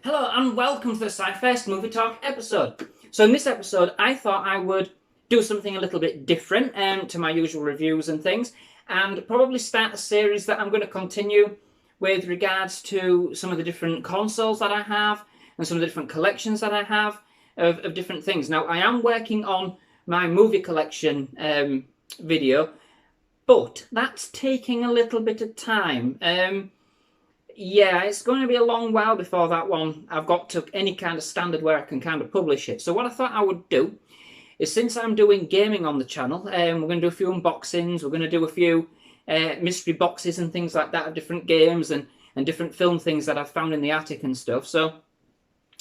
Hello and welcome to the SciFirst Movie Talk episode. So in this episode, I thought I would do something a little bit different to my usual reviews and things, and probably start a series that I'm going to continue with regards to some of the different consoles that I have and some of the different collections that I have of different things. Now, I am working on my movie collection video, but that's taking a little bit of time. Yeah, it's going to be a long while before that one I've got to any kind of standard where I can kind of publish it. So what I thought I would do is, since I'm doing gaming on the channel, we're going to do a few unboxings, we're going to do a few mystery boxes and things like that of different games and different film things that I've found in the attic and stuff. So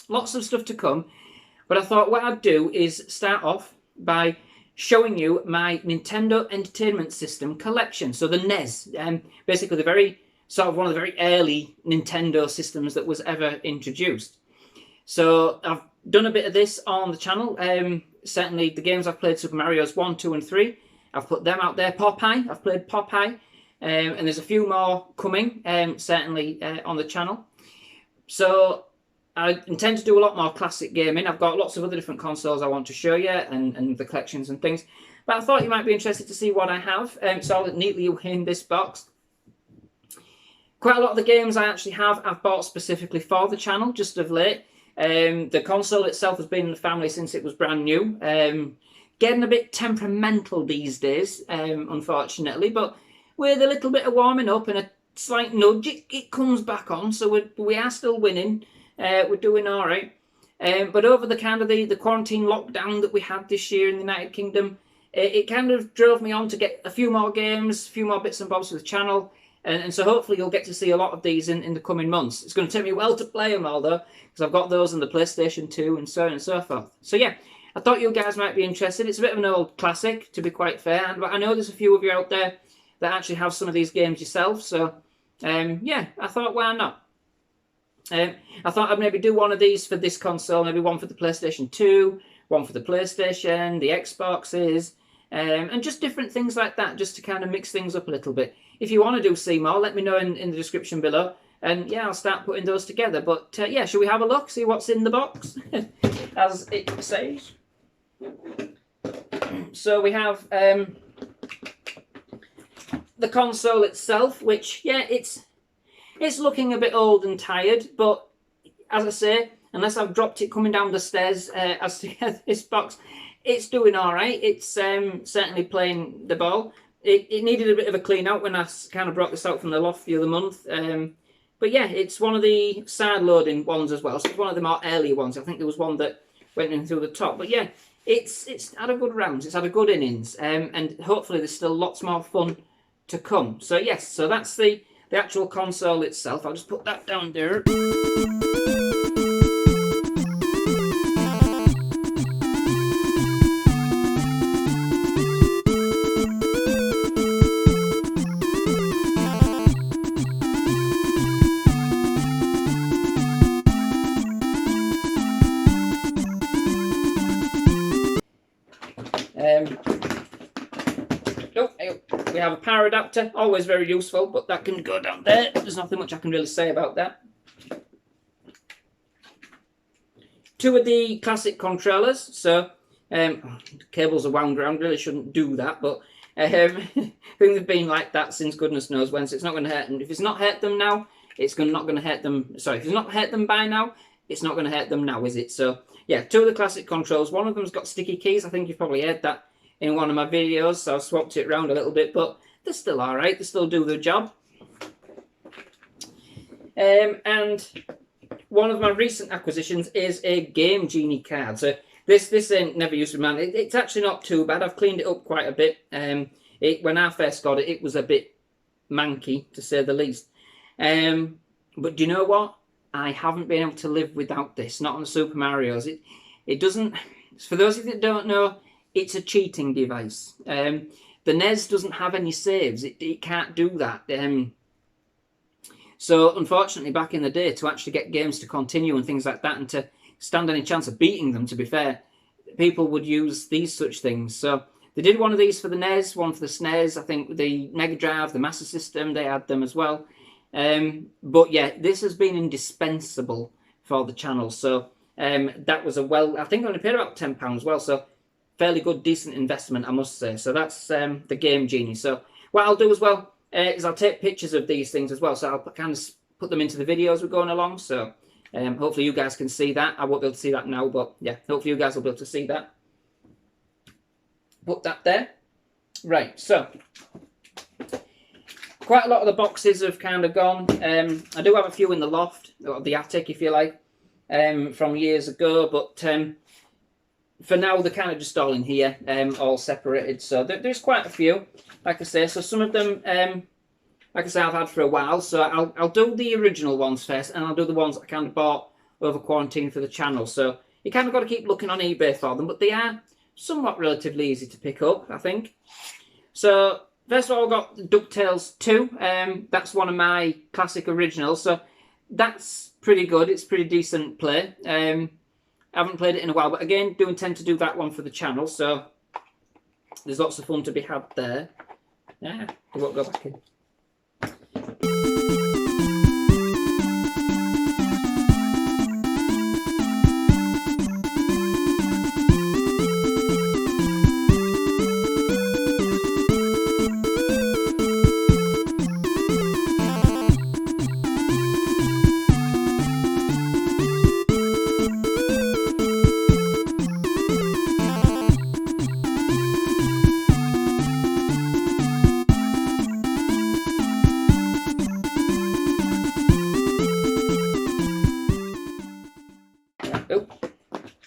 lots of stuff to come. But I thought what I'd do is start off by showing you my Nintendo Entertainment System collection. So the NES, basically the very sort of one of the very early Nintendo systems that was ever introduced. So I've done a bit of this on the channel. Certainly the games I've played, Super Mario's 1, 2 and 3, I've put them out there. Popeye, I've played Popeye, and there's a few more coming, certainly on the channel. So I intend to do a lot more classic gaming. I've got lots of other different consoles I want to show you and the collections and things. But I thought you might be interested to see what I have. So I'll neatly in this box. Quite a lot of the games I actually have, I've bought specifically for the channel, just of late. The console itself has been in the family since it was brand new. Getting a bit temperamental these days, unfortunately, but with a little bit of warming up and a slight nudge, it comes back on, so we are still winning. We're doing all right. But over the kind of the quarantine lockdown that we had this year in the United Kingdom, it kind of drove me on to get a few more games, a few more bits and bobs for the channel. And so hopefully you'll get to see a lot of these in the coming months. It's going to take me a while to play them all, though, because I've got those on the PlayStation 2 and so on and so forth. So yeah, I thought you guys might be interested. It's a bit of an old classic, to be quite fair, but I know there's a few of you out there that actually have some of these games yourself. So yeah, I thought, why not? I thought I'd maybe do one of these for this console, maybe one for the PlayStation 2, one for the PlayStation, the Xboxes, and just different things like that, just to kind of mix things up a little bit. If you want to do more, let me know in the description below, and yeah, I'll start putting those together. But yeah, shall we have a look, see what's in the box, as it says? So we have the console itself, which, yeah, it's looking a bit old and tired, but as I say, unless I've dropped it coming down the stairs as to get this box, it's doing all right. It's certainly playing the ball. It needed a bit of a clean out when I kind of brought this out from the loft the other month. But yeah, it's one of the side loading ones as well. So it's one of the more early ones. I think there was one that went in through the top. But yeah, it's had a good round. It's had a good innings. And hopefully there's still lots more fun to come. So yes, so that's the actual console itself. I'll just put that down there. We have a power adapter, always very useful, but that can go down there. There's nothing much I can really say about that. Two of the classic controllers, so the cables are wound around, really shouldn't do that, but I think they've been like that since goodness knows when, so it's not going to hurt them. If it's not hurt them now, it's not going to hurt them. Sorry, if it's not hurt them by now, it's not going to hurt them now, is it? So yeah, two of the classic controls. One of them's got sticky keys. I think you've probably heard that in one of my videos, so I've swapped it around a little bit, but they're still all right. They still do their job. And one of my recent acquisitions is a Game Genie card. So this ain't never used to be mine. It's actually not too bad. I've cleaned it up quite a bit. When I first got it, it was a bit manky, to say the least. But do you know what? I haven't been able to live without this. Not on the Super Mario's. It doesn't. For those of you that don't know, it's a cheating device. The NES doesn't have any saves. It can't do that. So unfortunately, back in the day, to actually get games to continue and things like that, and to stand any chance of beating them, to be fair, people would use these such things. So they did one of these for the NES, one for the SNES. I think the Mega Drive, the Master System, they had them as well. But yeah, this has been indispensable for the channel. So that was I think I only paid about £10 as well. So fairly good, decent investment, I must say. So that's the Game Genie. So what I'll do as well is I'll take pictures of these things as well. So I'll kind of put them into the video as we're going along. So hopefully you guys can see that. I won't be able to see that now, but yeah, hopefully you guys will be able to see that. Put that there. Right, so quite a lot of the boxes have kind of gone. I do have a few in the loft, or the attic if you like, from years ago, but for now they're kind of just all in here, all separated. So there's quite a few, like I say. So some of them, like I say, I've had for a while. So I'll do the original ones first, and I'll do the ones that I kind of bought over quarantine for the channel. So you kind of got to keep looking on eBay for them, but they are somewhat relatively easy to pick up, I think. So first of all, I've got DuckTales 2. That's one of my classic originals. So that's pretty good. It's pretty decent play. I haven't played it in a while, but again, do intend to do that one for the channel. So there's lots of fun to be had there. Yeah, I won't go back in.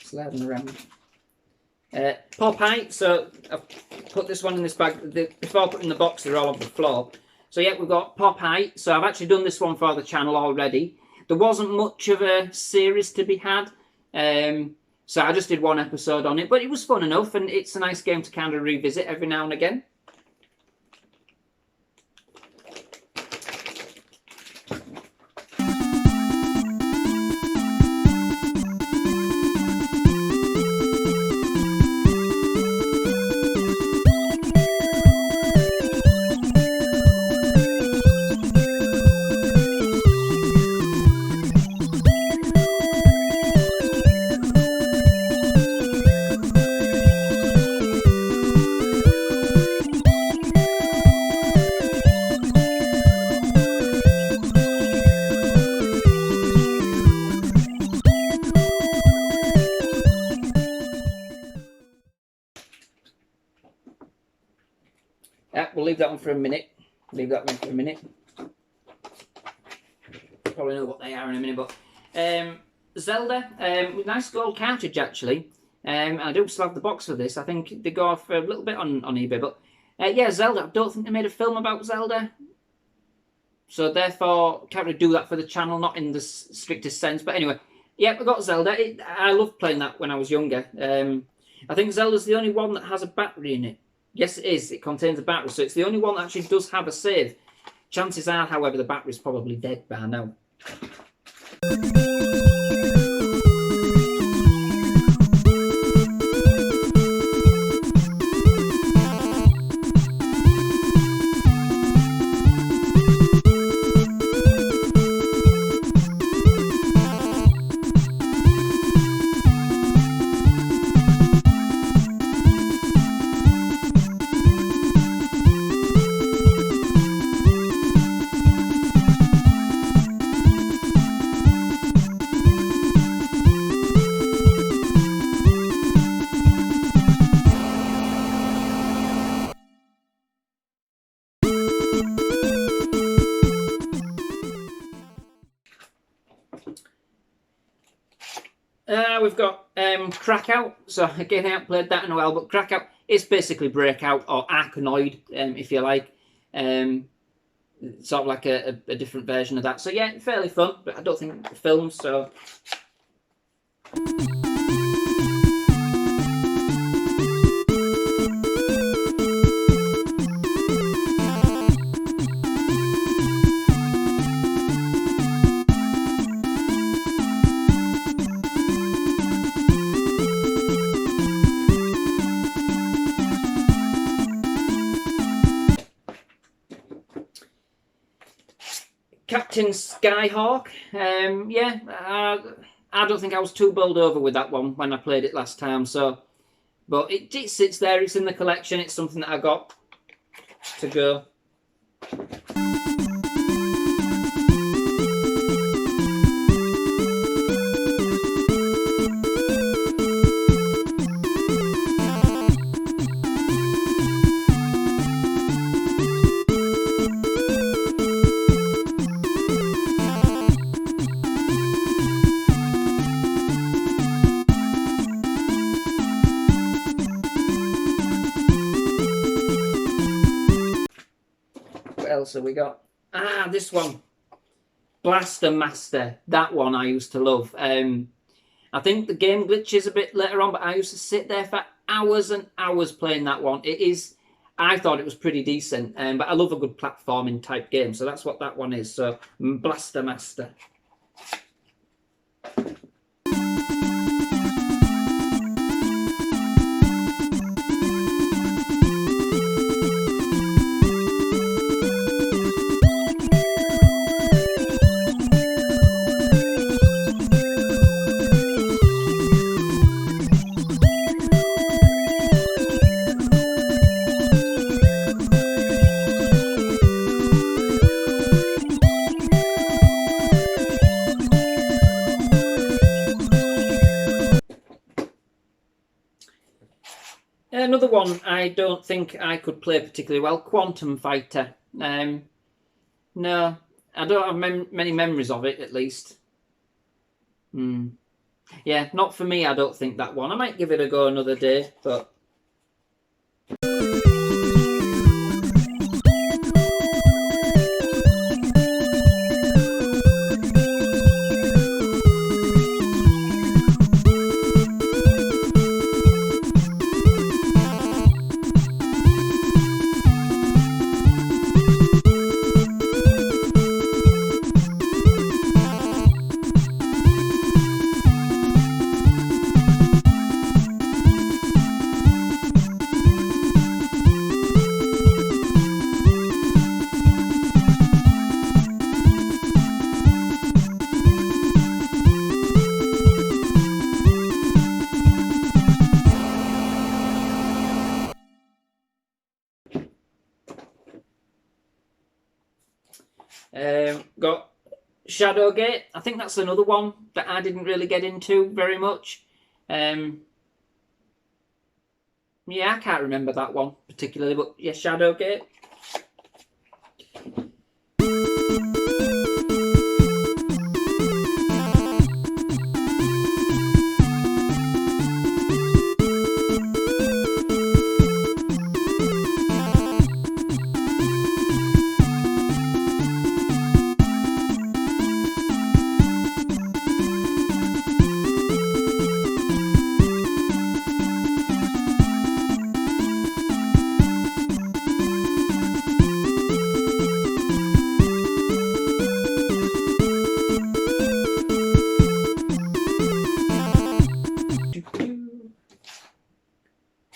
Sliding around. Popeye. So I've put this one in this bag. Before putting the box, they're all on the floor. So yeah, we've got Popeye. So I've actually done this one for the channel already. There wasn't much of a series to be had. So I just did one episode on it, but it was fun enough, and it's a nice game to kind of revisit every now and again. Yeah, we'll leave that one for a minute. Leave that one for a minute. Probably know what they are in a minute, but Zelda, with nice gold cartridge actually. I do still have the box for this. I think they go off a little bit on eBay, but yeah, Zelda. I don't think they made a film about Zelda, so therefore can't really do that for the channel, not in the strictest sense. But anyway, yeah, I got Zelda. I loved playing that when I was younger. I think Zelda's the only one that has a battery in it. Yes, it is. It contains a battery, so it's the only one that actually does have a save. Chances are, however, the battery's probably dead by now. We've got Crackout. So again, I haven't played that in a while, but Crackout is basically Breakout or Arkanoid, if you like. Sort of like a different version of that. So yeah, fairly fun, but I don't think the film, so... Captain Skyhawk, yeah, I don't think I was too bowled over with that one when I played it last time. So, but it sits there. It's in the collection. It's something that I got to go. What else have we got? Ah, this one. Blaster Master. That one I used to love. I think the game glitches a bit later on, but I used to sit there for hours and hours playing that one. I thought it was pretty decent, but I love a good platforming type game, so that's what that one is. So, Blaster Master. Another one I don't think I could play particularly well, Quantum Fighter. No, I don't have many memories of it, at least. Yeah, not for me, I don't think, that one. I might give it a go another day, but... Got Shadowgate. I think that's another one that I didn't really get into very much. Yeah, I can't remember that one particularly, but yeah, Shadowgate.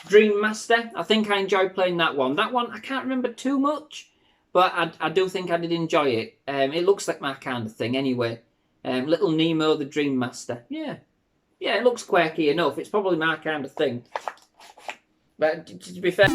Dream Master. I think I enjoyed playing that one. That one I can't remember too much, but I do think I did enjoy it. It looks like my kind of thing anyway. Little Nemo the Dream Master. Yeah, it looks quirky enough. It's probably my kind of thing. But to be fair...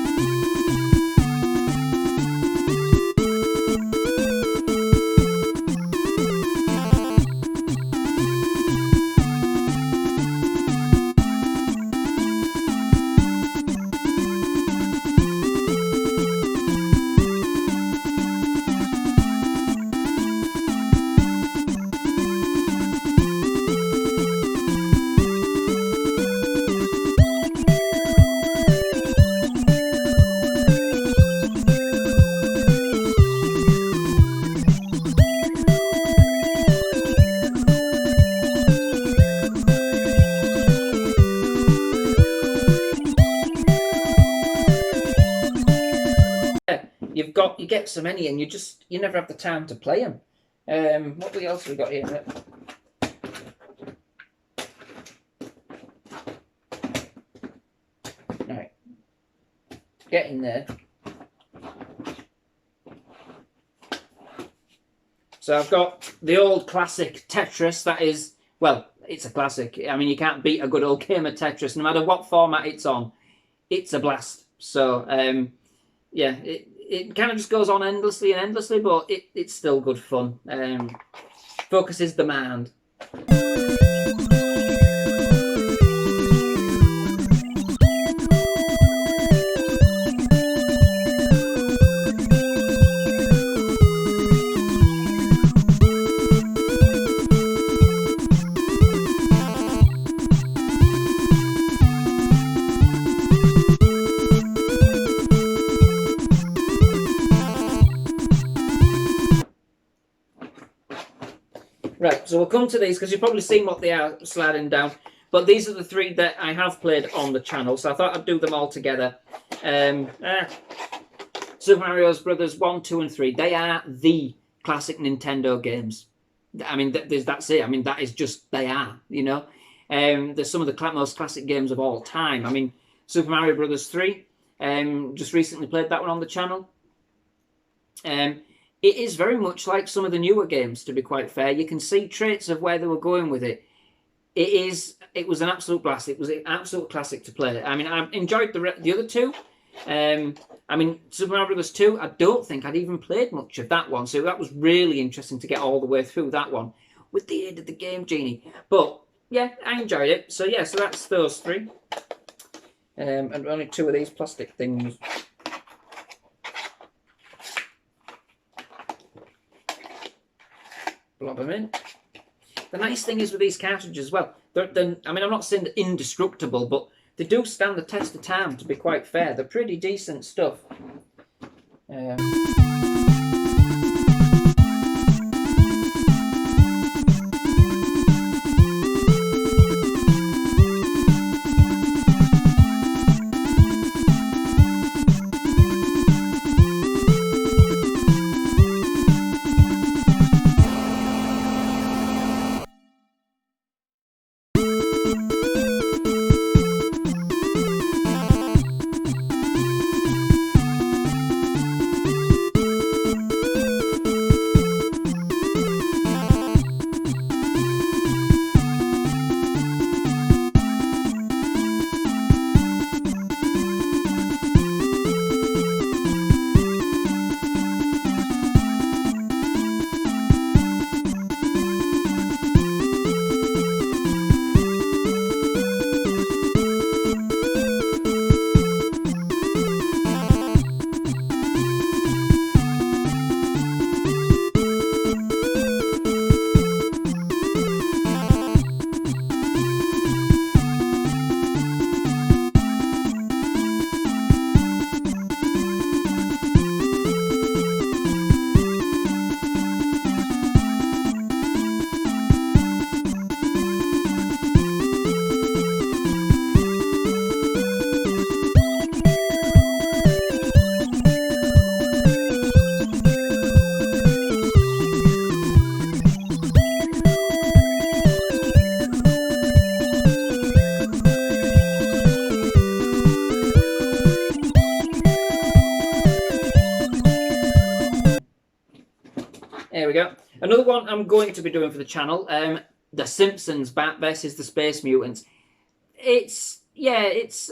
You get so many and you never have the time to play them. What else have we got here? Right, getting there. So I've got the old classic Tetris. That is, well, it's a classic. I mean, you can't beat a good old game of Tetris, no matter what format it's on. It's a blast. So, yeah, it kind of just goes on endlessly and endlessly, but it's still good fun. Focus is demand. Right, so we'll come to these because you've probably seen what they are sliding down. But these are the three that I have played on the channel, so I thought I'd do them all together. Super Mario Brothers 1, 2, and 3. They are the classic Nintendo games. I mean, that's it. I mean, that is just, they are, you know. They're some of the most classic games of all time. I mean, Super Mario Brothers 3, just recently played that one on the channel. It is very much like some of the newer games, to be quite fair. You can see traits of where they were going with it. It was an absolute blast. It was an absolute classic to play. I mean, I enjoyed the other two. I mean, Super Mario Brothers 2, I don't think I'd even played much of that one. So that was really interesting to get all the way through that one with the aid of the Game Genie. But, yeah, I enjoyed it. So, yeah, so that's those three. And only two of these plastic things. Blob them in. The nice thing is with these cartridges as well, I mean, I'm not saying they're indestructible, but they do stand the test of time, to be quite fair. They're pretty decent stuff. There we go. Another one I'm going to be doing for the channel, the Simpsons Bat Vest is the Space Mutants. It's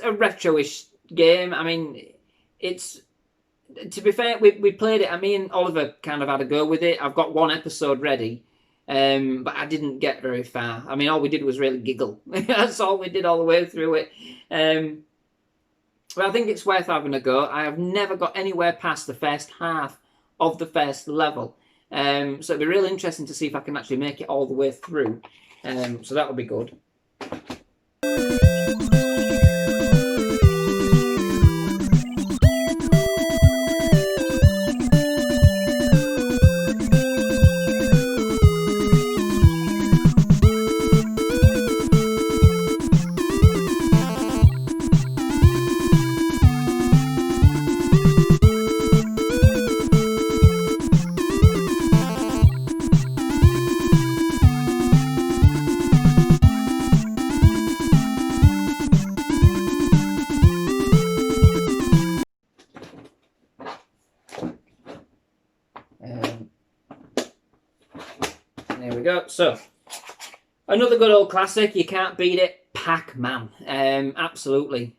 a retro-ish game. I mean, to be fair, we played it. Me and Oliver kind of had a go with it. I've got one episode ready, but I didn't get very far. I mean, all we did was really giggle. That's all we did all the way through it. But I think it's worth having a go. I have never got anywhere past the first half of the first level. So it'd be really interesting to see if I can actually make it all the way through. So that would be good. There we go. So, Another good old classic, you can't beat it, PacMan. Absolutely.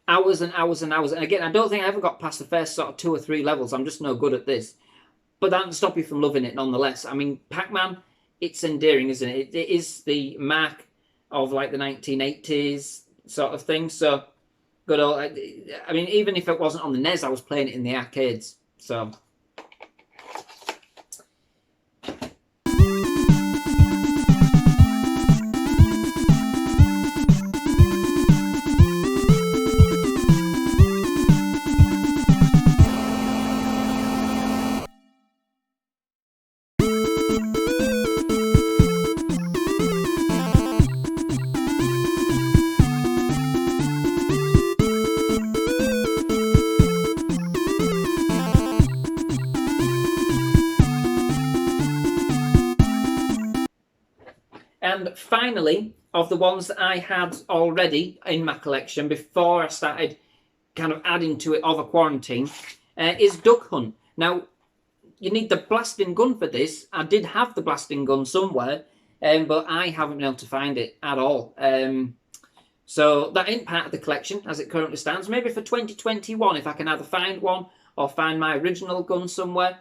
Hours and hours and hours. And again, I don't think I ever got past the first sort of 2 or 3 levels. I'm just no good at this. But that doesn't stop you from loving it nonetheless. I mean, PacMan, it's endearing, isn't it? It is the mark of like the 1980s sort of thing. So, good old... I mean, even if it wasn't on the NES, I was playing it in the arcades. So... And finally, of the ones that I had already in my collection before I started kind of adding to it over quarantine, is Duck Hunt. Now, you need the blasting gun for this. I did have the blasting gun somewhere, but I haven't been able to find it at all. So that ain't part of the collection as it currently stands. Maybe for 2021, if I can either find one or find my original gun somewhere.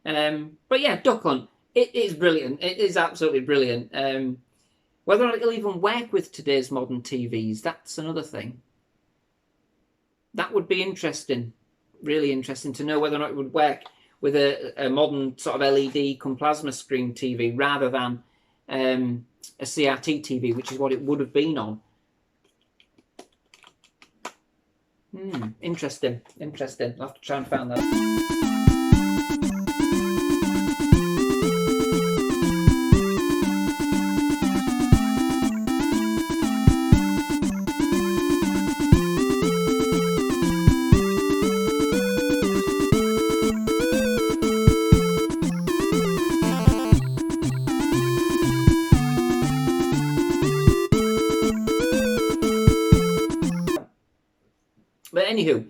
But yeah, Duck Hunt. It is brilliant. It is absolutely brilliant. Whether or not it'll even work with today's modern TVs, that's another thing. That would be interesting. Really interesting to know whether or not it would work with a modern sort of LED cum plasma screen TV rather than a CRT TV, which is what it would have been on. Interesting. Interesting. I'll have to try and find that. But anywho,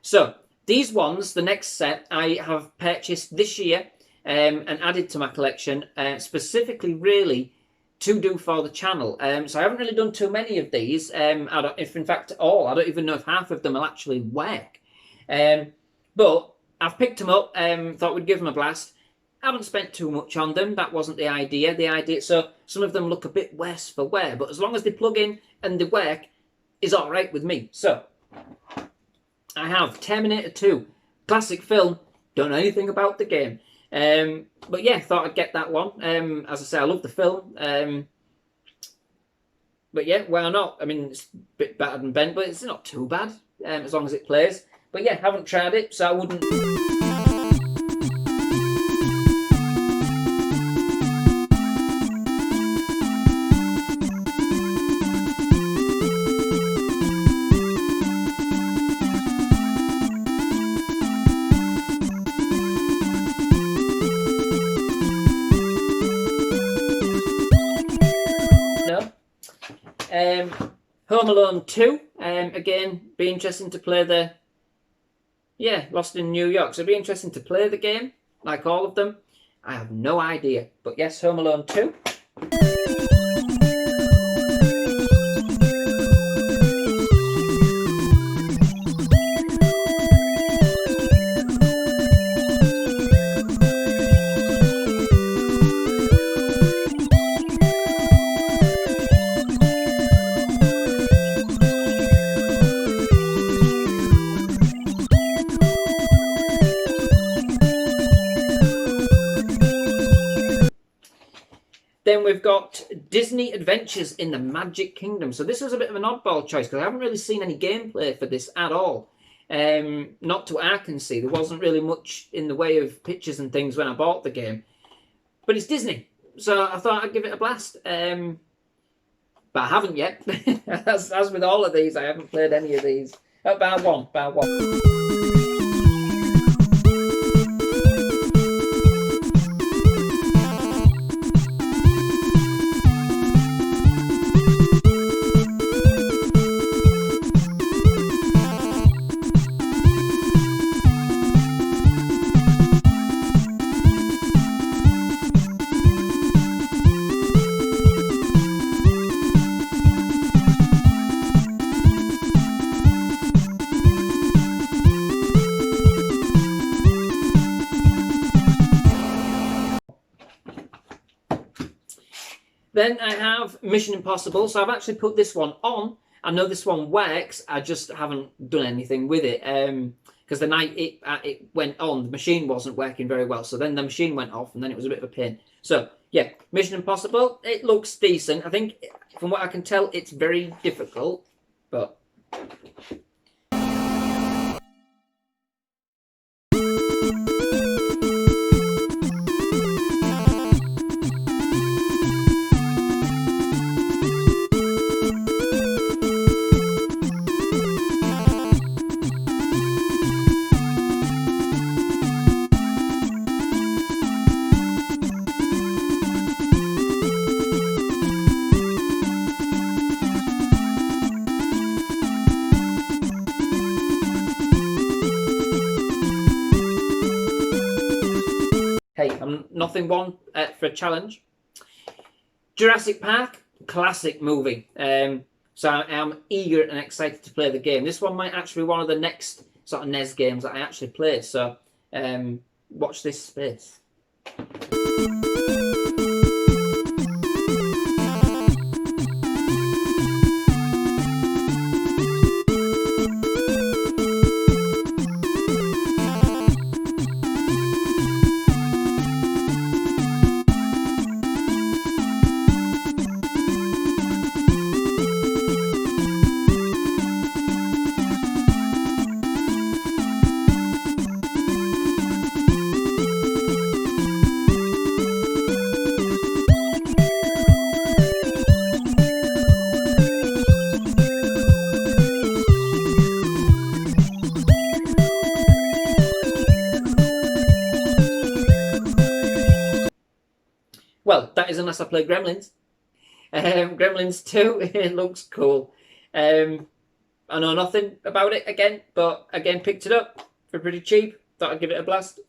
so these ones, the next set, I have purchased this year and added to my collection, specifically really to do for the channel. So I haven't really done too many of these, if in fact all. I don't even know if half of them will actually work. But I've picked them up, thought we'd give them a blast. I haven't spent too much on them. That wasn't the idea. So some of them look a bit worse for wear, but as long as they plug in and they work, is all right with me. So I have Terminator 2, classic film. Don't know anything about the game, but yeah, thought I'd get that one. As I say, I love the film, but yeah, why not? I mean, it's a bit battered and bent, but it's not too bad as long as it plays. But yeah, haven't tried it, so I wouldn't. Home Alone 2, again, be interesting to play the, Lost in New York, so it'd be interesting to play the game, like all of them. I have no idea, but yes, Home Alone 2. Then we've got Disney Adventures in the Magic Kingdom. So this was a bit of an oddball choice because I haven't really seen any gameplay for this at all. Not to what I can see. There wasn't really much in the way of pictures and things when I bought the game. But it's Disney, so I thought I'd give it a blast. But I haven't yet. as with all of these, I haven't played any of these. Bar one. Then I have Mission Impossible. So I've actually put this one on. I know this one works. I just haven't done anything with it. Because the night it went on, the machine wasn't working very well. So then the machine went off, and then it was a bit of a pain. So, yeah, Mission Impossible, it looks decent. I think, from what I can tell, it's very difficult. But... Hey, I'm nothing one for a challenge. Jurassic Park, classic movie. So I'm eager and excited to play the game. This one might actually be one of the next sort of NES games that I actually play. So watch this space. Well, that is unless I play Gremlins. Gremlins 2, it looks cool. I know nothing about it again, but again, picked it up for pretty cheap. Thought I'd give it a blast.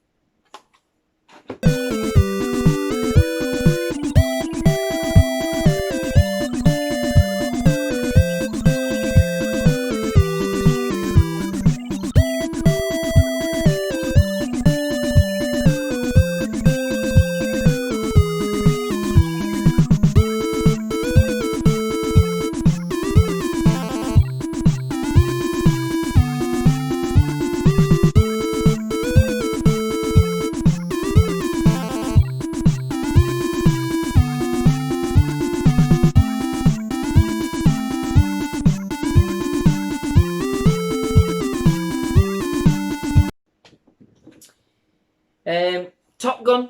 Top Gun.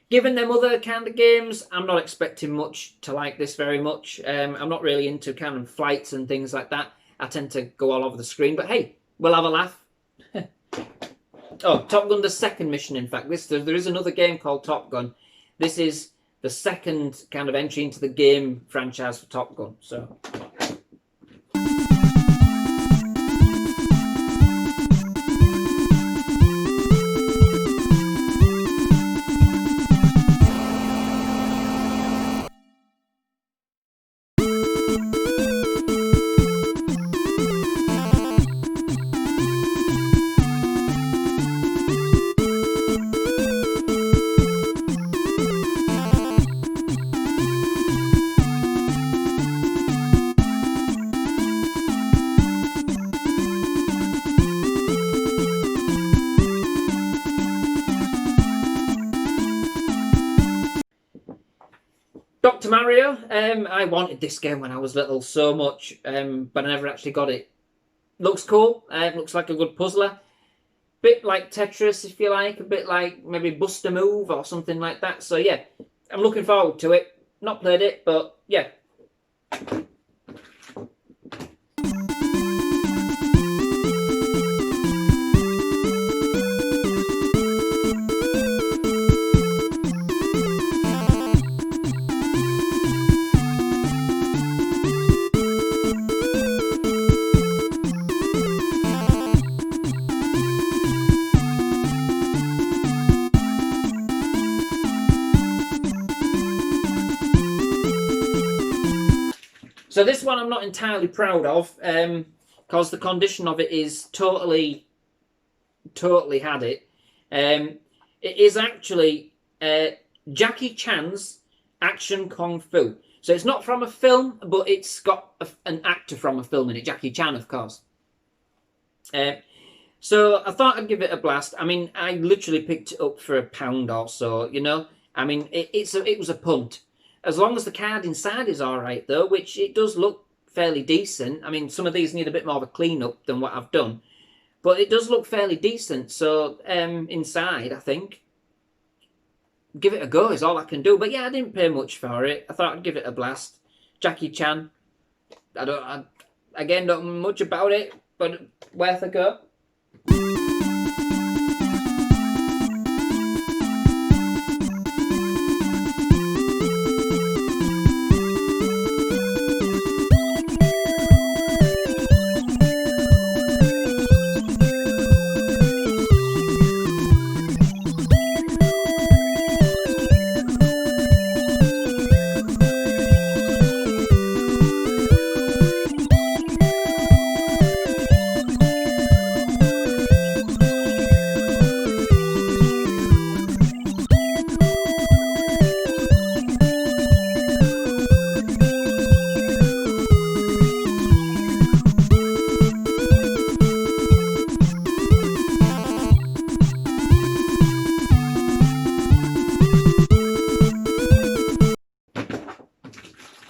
Given them other kind of games, I'm not expecting much to like this very much. I'm not really into kind of flights and things like that. I tend to go all over the screen, but hey, we'll have a laugh. Oh, Top Gun, the second mission, in fact. There is another game called Top Gun. This is the second kind of entry into the game franchise for Top Gun. So... Dr. Mario, I wanted this game when I was little so much, but I never actually got it. Looks cool, looks like a good puzzler. Bit like Tetris, if you like, a bit like maybe Bust a Move or something like that. So yeah, I'm looking forward to it. Not played it, but yeah. So this one I'm not entirely proud of, because the condition of it is totally had it. It is actually Jackie Chan's Action Kung Fu. So it's not from a film, but it's got an actor from a film in it, Jackie Chan, of course. So I thought I'd give it a blast. I mean, I literally picked it up for £1 or so, you know. I mean, it was a punt. As long as the card inside is all right, though, which it does look fairly decent. I mean, some of these need a bit more of a clean-up than what I've done. But it does look fairly decent. So inside, I think, give it a go is all I can do. But yeah, I didn't pay much for it. I thought I'd give it a blast. Jackie Chan. I don't know much about it, but worth a go.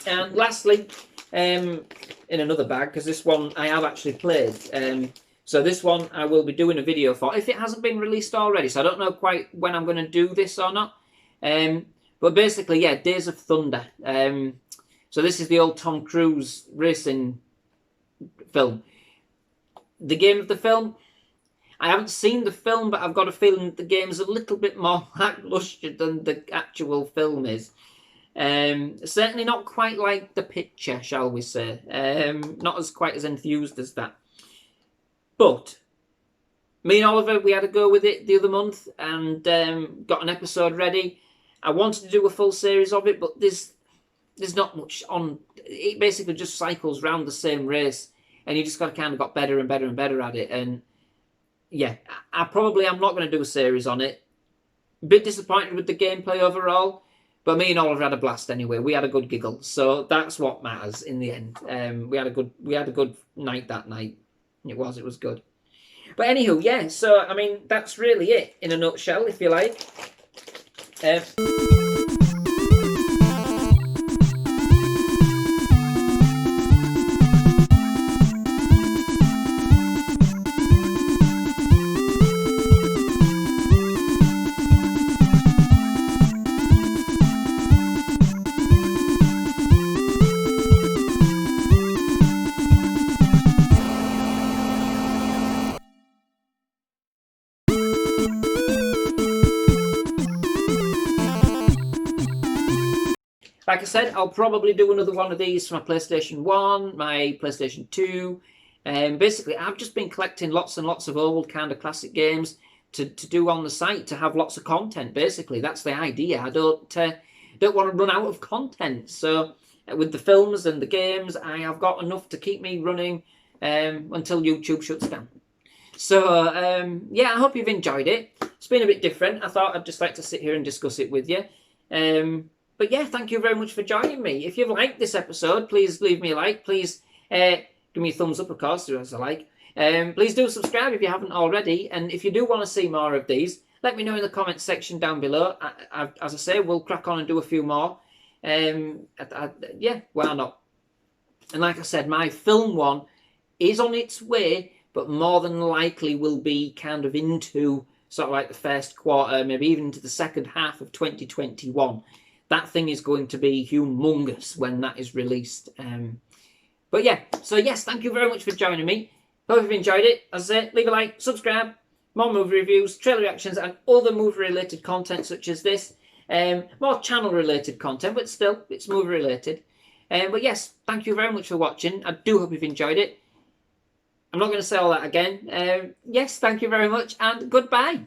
And lastly, in another bag, because this one I have actually played. So this one I will be doing a video for, if it hasn't been released already. So I don't know quite when I'm going to do this or not. But basically, yeah, Days of Thunder. So this is the old Tom Cruise racing film. The game of the film, I haven't seen the film, but I've got a feeling that the game's a little bit more lackluster than the actual film is. Certainly not quite like the picture, shall we say. Not as quite as enthused as that. But me and Oliver, we had a go with it the other month and got an episode ready. I wanted to do a full series of it, but there's not much on. It basically just cycles round the same race, and you just got to kind of got better and better and better at it. And yeah, I'm not going to do a series on it. A bit disappointed with the gameplay overall. But me and Oliver had a blast anyway. We had a good giggle, so that's what matters in the end. We had a good night that night. It was good. But anywho, yeah. So I mean, that's really it in a nutshell, if you like. Like I said, I'll probably do another one of these for my PlayStation 1, my PlayStation 2. Basically, I've just been collecting lots and lots of old kind of classic games to do on the site, to have lots of content, basically. That's the idea. I don't want to run out of content. So with the films and the games, I have got enough to keep me running until YouTube shuts down. So, yeah, I hope you've enjoyed it. It's been a bit different. I thought I'd just like to sit here and discuss it with you. But yeah, thank you very much for joining me. If you've liked this episode, please leave me a like. Please give me a thumbs up, of course, as I like. Please do subscribe if you haven't already. And if you do want to see more of these, let me know in the comments section down below. As I say, we'll crack on and do a few more. Yeah, why not? And like I said, my film one is on its way, but more than likely will be kind of into sort of like the first quarter, maybe even into the second half of 2021. That thing is going to be humongous when that is released. But yeah, so yes, thank you very much for joining me. Hope you've enjoyed it. As I say, leave a like, subscribe, more movie reviews, trailer reactions, and other movie-related content such as this. More channel-related content, but still, it's movie-related. But yes, thank you very much for watching. I do hope you've enjoyed it. I'm not going to say all that again. Yes, thank you very much, and goodbye.